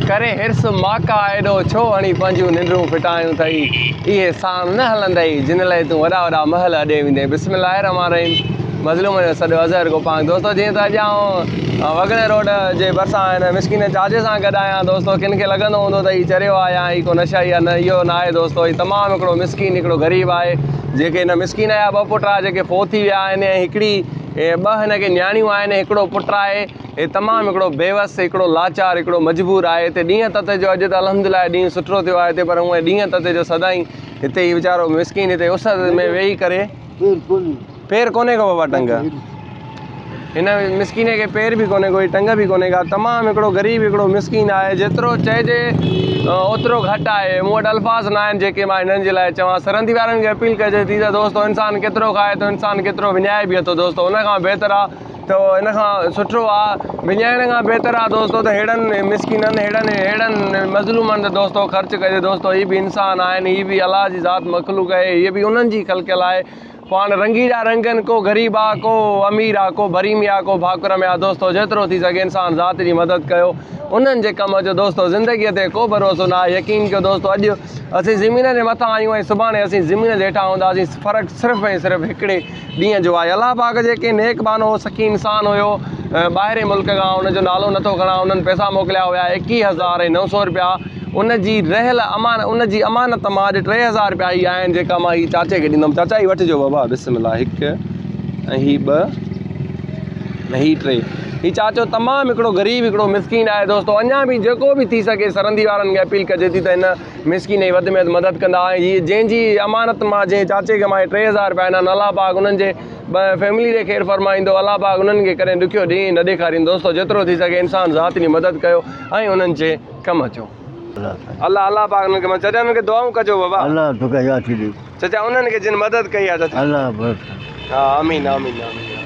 करे हिर्स माका एॾो छो हणी पंहिंजूं निंडरूं फिटायूं अथई इहे साम न हलंदई जिन लाइ तूं वॾा वॾा महल अॾे वेंदे बिस्मिल्लाहिर रहमान रहीम मज़लूमन जो सॼो अज़हर गोपांग दोस्तो जीअं त अॼु आउं वगणे रोड जे भरिसां हिन मिस्किन चाचे सां गॾु आहियां दोस्तो किन खे लॻंदो हूंदो त हीउ चरियो आहे या हीउ को नशा या न इहो न आहे दोस्तो हीउ तमामु हिकिड़ो मिस्किन हिकिड़ो ग़रीब आहे जेके हिन मिस्किन जा ॿ पुट आहे जेके फोती विया आहिनि ऐं हिकिड़ी ॿ हिनखे न्याणियूं आहिनि हिकिड़ो पुटु आहे हे तमामु हिकिड़ो बेवस हिकिड़ो लाचार हिकिड़ो मजबूर आहे हिते ॾींहं तते जो अॼु त अलहमदिल्ला ॾींहुं सुठो थियो आहे हिते पर हूअं ॾींहं तते जो सदाईं हिते ई वीचारो मिस्किन हिते उस में वेही करे पेर कोन्हे को बाबा टंग हिन मिस्किन खे पेर बि कोन्हे कोई टंग बि कोन्हे का तमामु हिकिड़ो ग़रीब हिकिड़ो मिस्किन आहे जेतिरो चइजे ओतिरो घटि आहे मूं वटि अल्फाज़ न आहिनि जेके मां हिननि जे लाइ चवां सरहंदी वारनि खे अपील कजे थी त दोस्तो इंसानु केतिरो खाए थो इंसानु केतिरो विञाए बि थो दोस्तो हुन खां बहितर आहे त हिन खां सुठो आहे विञाइण खां बहितर आहे दोस्तो त अहिड़नि मिस्किननि अहिड़नि मज़लूमन ते दोस्तो ख़र्चु कजे दोस्तो हीअ बि इंसान आहिनि हीअ बि अलाह जी ज़ात मख़लूक आहे हीअ बि उन्हनि जी ख़लक़ियल आहे पाण रंगीला रंगनि को ग़रीब आहे को अमीर आहे को भरीमी आहे को भाकुर में आहे दोस्तो जेतिरो थी सघे इंसान ज़ात जी मदद कयो उन्हनि जे कम जो दोस्तो ज़िंदगीअ ते को भरोसो न आहे यकीन कयो दोस्तो अॼु असीं ज़मीन जे मथां आहियूं ऐं सुभाणे असीं ज़मीन जे हेठां हूंदासीं फ़र्क़ु सिर्फ़ु ऐं सिर्फ़ु हिकिड़े ॾींहं जो आहे अलाह पाक जेके नेक बानो सखी इंसान हुयो ॿाहिरि मुल्क खां उनजो नालो नथो खणा उन्हनि पैसा मोकिलिया हुया 21,900 रुपया उनजी रहियल उनजी अमानत मां अॼु 3,000 रुपया ई आहिनि जेका मां हीअ चाचे खे ॾींदुमि चाचा ई वठिजो बाबा बिस्मिल्लाह 1 ऐं हीअ 2 ऐं हीअ 3 हीअ चाचो तमामु हिकिड़ो ग़रीब हिकिड़ो मिस्किन आहे दोस्तो अञा बि जेको बि थी सघे सरहंदी वारनि खे अपील कजे थी त हिन मिस्किन जी वधि में वधि मदद कंदा ऐं हीअ जंहिंजी अमानत मां जंहिं चाचे खे मां 3,000 रुपया आहिनि अलाह पाक उन्हनि जे फैमिली खे ख़ैरु फरमाईंदो अलाह पाक उन्हनि खे कॾहिं ॾुखियो ॾींहुं न ॾेखारींदो दोस्तो जेतिरो थी सघे इंसान ज़ात जी मदद कयो ऐं उन्हनि जे कमु अचो अल्लाह पाक उन्हनि खे चाचा उन्हनि खे दुआऊं कजो बाबा अल्लाह तोखे याद थी चाचा उन्हनि खे जिन मदद कई आहे चाचा अल्लाह हा आमीन आमीन आमीन